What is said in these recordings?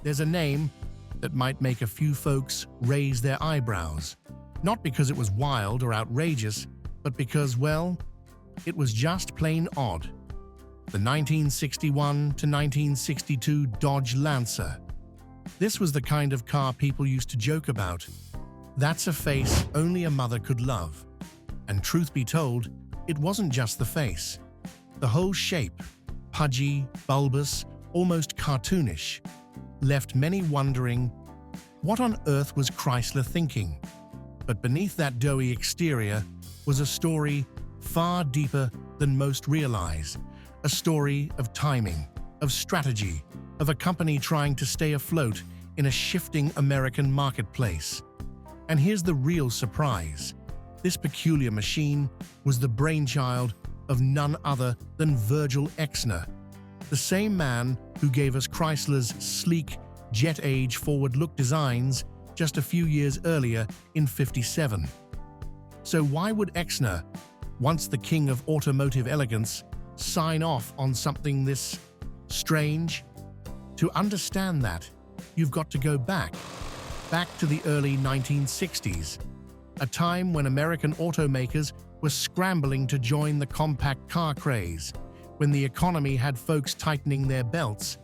There's a name that might make a few folks raise their eyebrows, not because it was wild or outrageous, but because, well, it was just plain odd. The 1961 to 1962 Dodge Lancer. This was the kind of car people used to joke about. That's a face only a mother could love. And truth be told, it wasn't just the face. The whole shape, pudgy, bulbous, almost cartoonish, left many wondering, what on earth was Chrysler thinking? But beneath that doughy exterior was a story far deeper than most realize. A story of timing, of strategy, of a company trying to stay afloat in a shifting American marketplace. And here's the real surprise. This peculiar machine was the brainchild of none other than Virgil Exner, the same man who gave us Chrysler's sleek, jet-age forward-look designs just a few years earlier in '57. So why would Exner, once the king of automotive elegance, sign off on something this strange? To understand that, you've got to go back to the early 1960s, a time when American automakers were scrambling to join the compact car craze, when the economy had folks tightening their belts,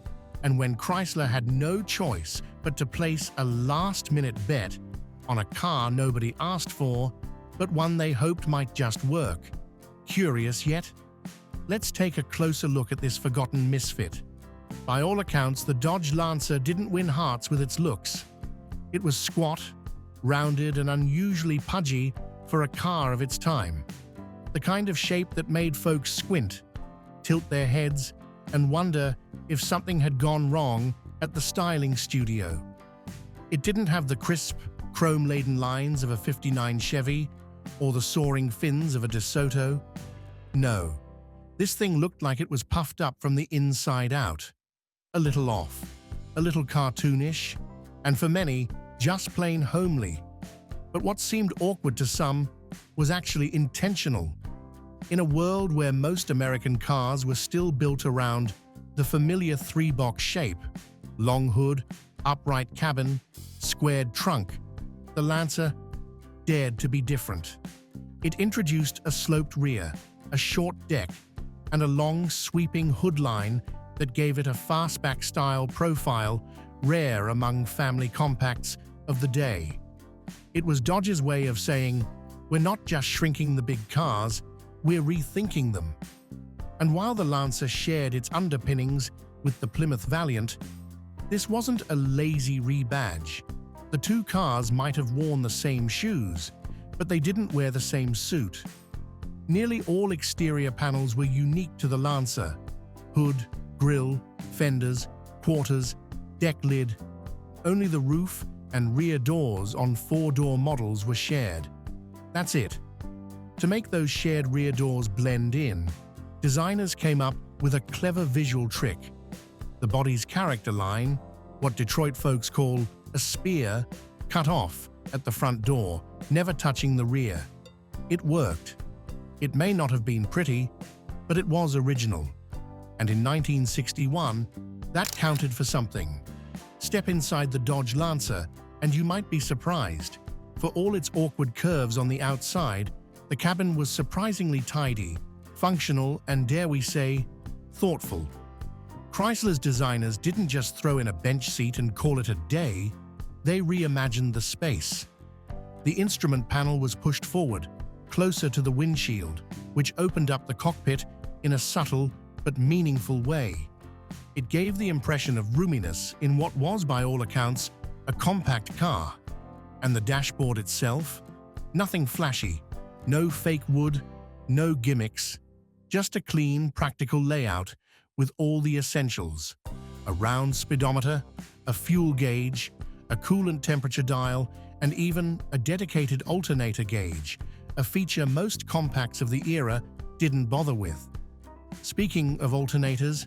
and when Chrysler had no choice but to place a last-minute bet on a car nobody asked for, but one they hoped might just work. Curious yet? Let's take a closer look at this forgotten misfit. By all accounts, the Dodge Lancer didn't win hearts with its looks. It was squat, rounded, and unusually pudgy for a car of its time. The kind of shape that made folks squint, tilt their heads, and wonder if something had gone wrong at the styling studio. It didn't have the crisp, chrome-laden lines of a '59 Chevy or the soaring fins of a DeSoto. No, this thing looked like it was puffed up from the inside out. A little off, a little cartoonish, and for many, just plain homely. But what seemed awkward to some was actually intentional. In a world where most American cars were still built around the familiar three-box shape, long hood, upright cabin, squared trunk, the Lancer dared to be different. It introduced a sloped rear, a short deck, and a long, sweeping hood line that gave it a fastback-style profile rare among family compacts of the day. It was Dodge's way of saying, we're not just shrinking the big cars, we're rethinking them. And while the Lancer shared its underpinnings with the Plymouth Valiant, this wasn't a lazy rebadge. The two cars might have worn the same shoes, but they didn't wear the same suit. Nearly all exterior panels were unique to the Lancer: hood, grille, fenders, quarters, deck lid. Only the roof and rear doors on four-door models were shared. That's it. To make those shared rear doors blend in, designers came up with a clever visual trick. The body's character line, what Detroit folks call a spear, cut off at the front door, never touching the rear. It worked. It may not have been pretty, but it was original. And in 1961, that counted for something. Step inside the Dodge Lancer, and you might be surprised. For all its awkward curves on the outside, the cabin was surprisingly tidy, functional, and dare we say, thoughtful. Chrysler's designers didn't just throw in a bench seat and call it a day, they reimagined the space. The instrument panel was pushed forward, closer to the windshield, which opened up the cockpit in a subtle but meaningful way. It gave the impression of roominess in what was, by all accounts, a compact car. And the dashboard itself? Nothing flashy, no fake wood, no gimmicks, just a clean, practical layout with all the essentials: a round speedometer, a fuel gauge, a coolant temperature dial, and even a dedicated alternator gauge, a feature most compacts of the era didn't bother with. Speaking of alternators,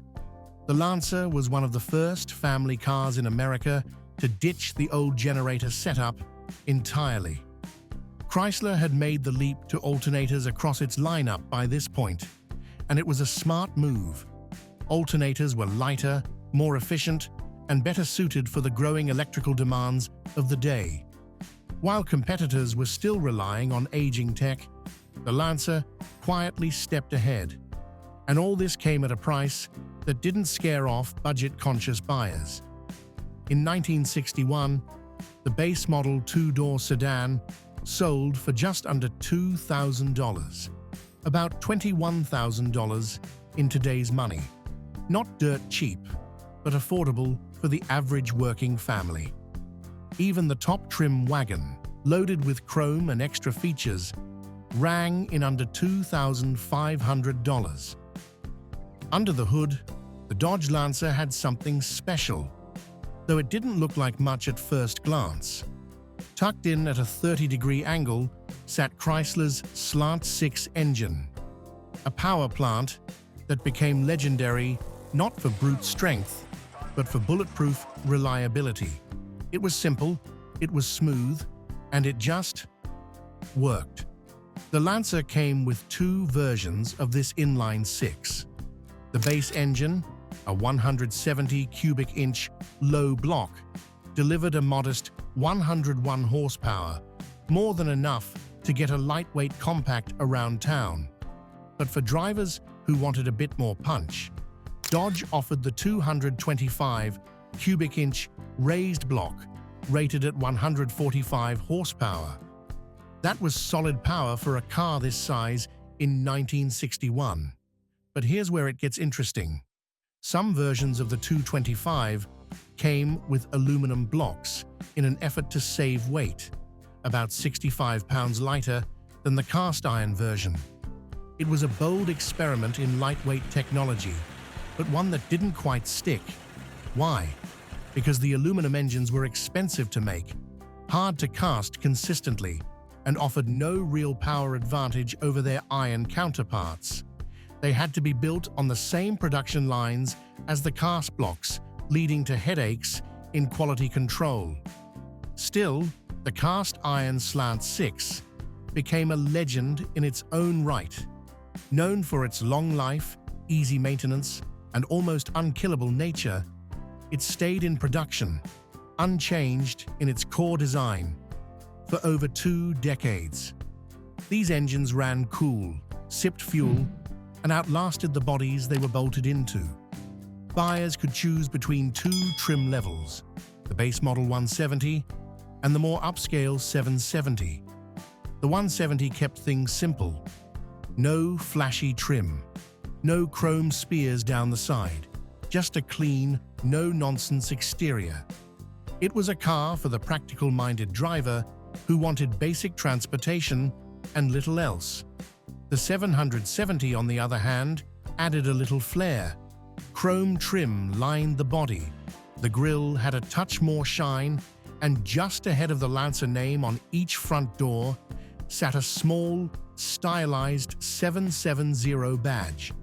the Lancer was one of the first family cars in America to ditch the old generator setup entirely. Chrysler had made the leap to alternators across its lineup by this point, and it was a smart move. Alternators were lighter, more efficient, and better suited for the growing electrical demands of the day. While competitors were still relying on aging tech, the Lancer quietly stepped ahead. And all this came at a price that didn't scare off budget-conscious buyers. In 1961, the base model two-door sedan sold for just under $2,000, about $21,000 in today's money. Not dirt cheap, but affordable for the average working family. Even the top trim wagon, loaded with chrome and extra features, rang in under $2,500. Under the hood, the Dodge Lancer had something special, though it didn't look like much at first glance. Tucked in at a 30-degree angle sat Chrysler's Slant 6 engine, a power plant that became legendary not for brute strength, but for bulletproof reliability. It was simple, it was smooth, and it just worked. The Lancer came with two versions of this inline six. The base engine, a 170 cubic inch low block, delivered a modest 101 horsepower, more than enough to get a lightweight compact around town. But for drivers who wanted a bit more punch, Dodge offered the 225 cubic inch raised block, rated at 145 horsepower. That was solid power for a car this size in 1961. But here's where it gets interesting. Some versions of the 225 came with aluminum blocks in an effort to save weight, about 65 pounds lighter than the cast iron version. It was a bold experiment in lightweight technology, but one that didn't quite stick. Why? Because the aluminum engines were expensive to make, hard to cast consistently, and offered no real power advantage over their iron counterparts. They had to be built on the same production lines as the cast blocks, leading to headaches in quality control. Still, the cast iron Slant 6 became a legend in its own right. Known for its long life, easy maintenance, and almost unkillable nature, it stayed in production, unchanged in its core design, for over 2 decades. These engines ran cool, sipped fuel, and outlasted the bodies they were bolted into. Buyers could choose between two trim levels, the base model 170 and the more upscale 770. The 170 kept things simple. No flashy trim, no chrome spears down the side, just a clean, no-nonsense exterior. It was a car for the practical-minded driver who wanted basic transportation and little else. The 770, on the other hand, added a little flair. Chrome trim lined the body, the grille had a touch more shine, and just ahead of the Lancer name on each front door sat a small, stylized 770 badge,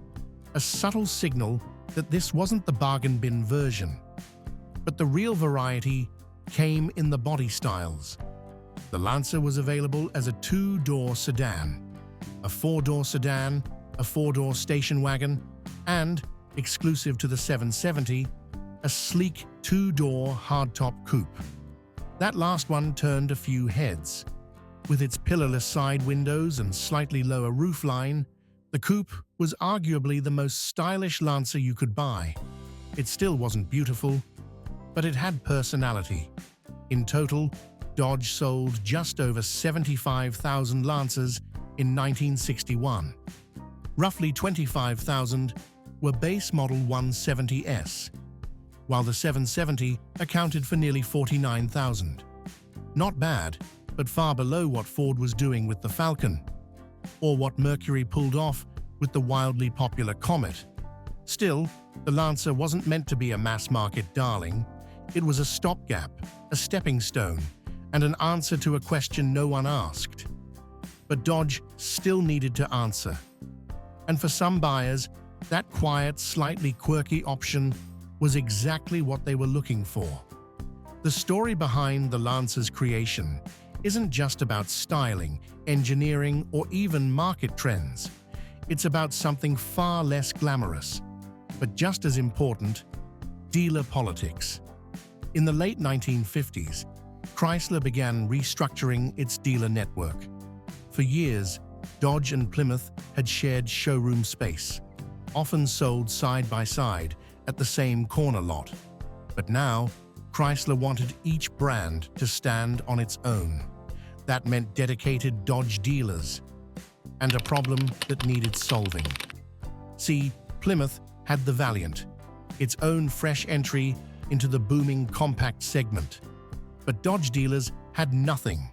a subtle signal that this wasn't the bargain bin version. But the real variety came in the body styles. The Lancer was available as a 2-door sedan, a 4-door sedan, a 4-door station wagon, and, exclusive to the 770, a sleek 2-door hardtop coupe. That last one turned a few heads. With its pillarless side windows and slightly lower roofline, the coupe was arguably the most stylish Lancer you could buy. It still wasn't beautiful, but it had personality. In total, Dodge sold just over 75,000 Lancers in 1961. Roughly 25,000 were base model 170S, while the 770 accounted for nearly 49,000. Not bad, but far below what Ford was doing with the Falcon, or what Mercury pulled off with the wildly popular Comet. Still, the Lancer wasn't meant to be a mass-market darling. It was a stopgap, a stepping stone, and an answer to a question no one asked. But Dodge still needed to answer. And for some buyers, that quiet, slightly quirky option was exactly what they were looking for. The story behind the Lancer's creation isn't just about styling, engineering, or even market trends. It's about something far less glamorous, but just as important: dealer politics. In the late 1950s, Chrysler began restructuring its dealer network. For years, Dodge and Plymouth had shared showroom space, often sold side by side at the same corner lot. But now, Chrysler wanted each brand to stand on its own. That meant dedicated Dodge dealers, and a problem that needed solving. See, Plymouth had the Valiant, its own fresh entry into the booming compact segment. But Dodge dealers had nothing.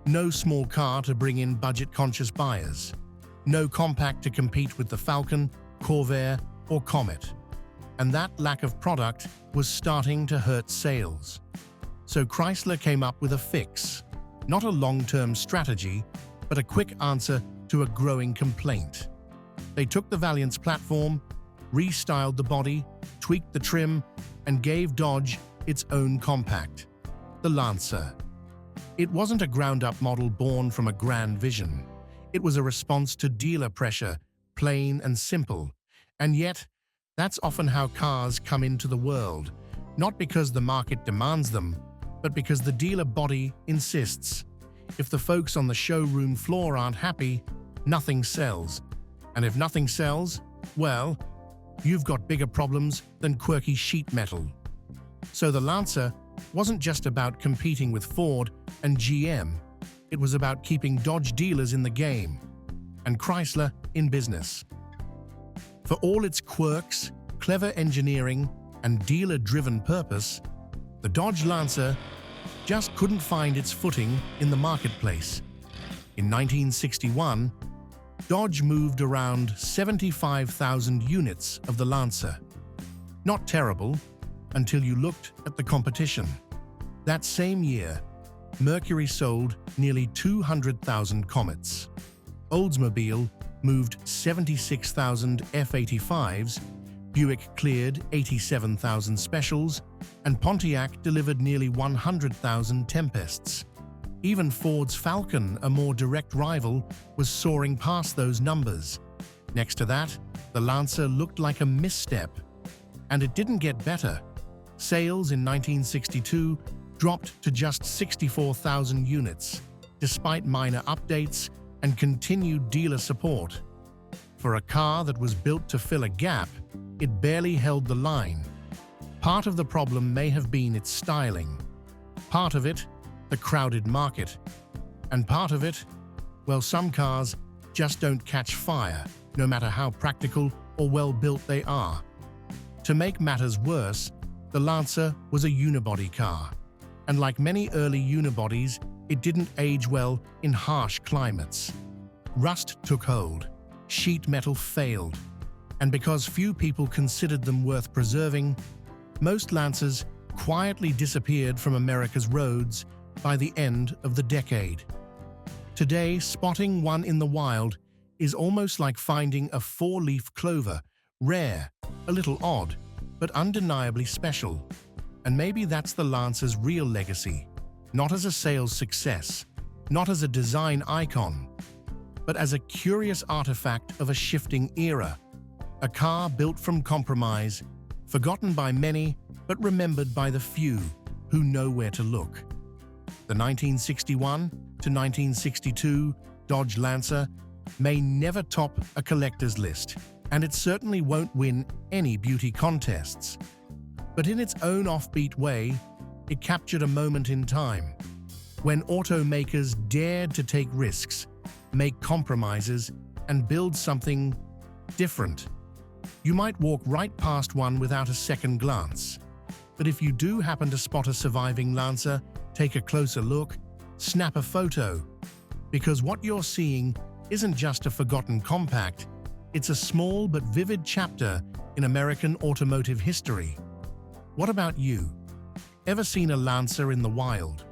No small car to bring in budget-conscious buyers. No compact to compete with the Falcon, Corvair, or Comet. And that lack of product was starting to hurt sales. So Chrysler came up with a fix. Not a long-term strategy, but a quick answer to a growing complaint. They took the Valiant's platform, restyled the body, tweaked the trim, and gave Dodge its own compact, the Lancer. It wasn't a ground-up model born from a grand vision. It was a response to dealer pressure, plain and simple. And yet, that's often how cars come into the world, not because the market demands them, but because the dealer body insists. If the folks on the showroom floor aren't happy, nothing sells. And if nothing sells, well, you've got bigger problems than quirky sheet metal. So the Lancer wasn't just about competing with Ford and GM. It was about keeping Dodge dealers in the game and Chrysler in business. For all its quirks, clever engineering, and dealer-driven purpose, the Dodge Lancer just couldn't find its footing in the marketplace. In 1961, Dodge moved around 75,000 units of the Lancer. Not terrible, until you looked at the competition. That same year, Mercury sold nearly 200,000 Comets. Oldsmobile moved 76,000 F-85s, Buick cleared 87,000 Specials, and Pontiac delivered nearly 100,000 Tempests. Even Ford's Falcon, a more direct rival, was soaring past those numbers. Next to that, the Lancer looked like a misstep. And it didn't get better. Sales in 1962 dropped to just 64,000 units, despite minor updates and continued dealer support. For a car that was built to fill a gap, it barely held the line. Part of the problem may have been its styling. Part of it, the crowded market. And part of it, well, some cars just don't catch fire, no matter how practical or well-built they are. To make matters worse, the Lancer was a unibody car. And like many early unibodies, it didn't age well in harsh climates. Rust took hold, sheet metal failed, and because few people considered them worth preserving, most Lancers quietly disappeared from America's roads by the end of the decade. Today, spotting one in the wild is almost like finding a four-leaf clover, rare, a little odd, but undeniably special. And maybe that's the Lancer's real legacy, not as a sales success, not as a design icon, but as a curious artifact of a shifting era, a car built from compromise, forgotten by many, but remembered by the few who know where to look. The 1961 to 1962 Dodge Lancer may never top a collector's list, and it certainly won't win any beauty contests. But in its own offbeat way, it captured a moment in time when automakers dared to take risks, make compromises, and build something different. You might walk right past one without a second glance. But if you do happen to spot a surviving Lancer, take a closer look, snap a photo, because what you're seeing isn't just a forgotten compact, it's a small but vivid chapter in American automotive history. What about you? Ever seen a Lancer in the wild?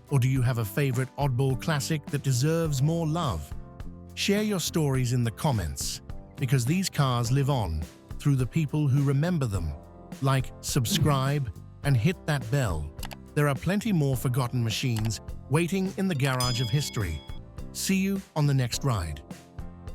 Or do you have a favorite oddball classic that deserves more love? Share your stories in the comments, because these cars live on through the people who remember them. Like, subscribe, and hit that bell. There are plenty more forgotten machines waiting in the garage of history. See you on the next ride.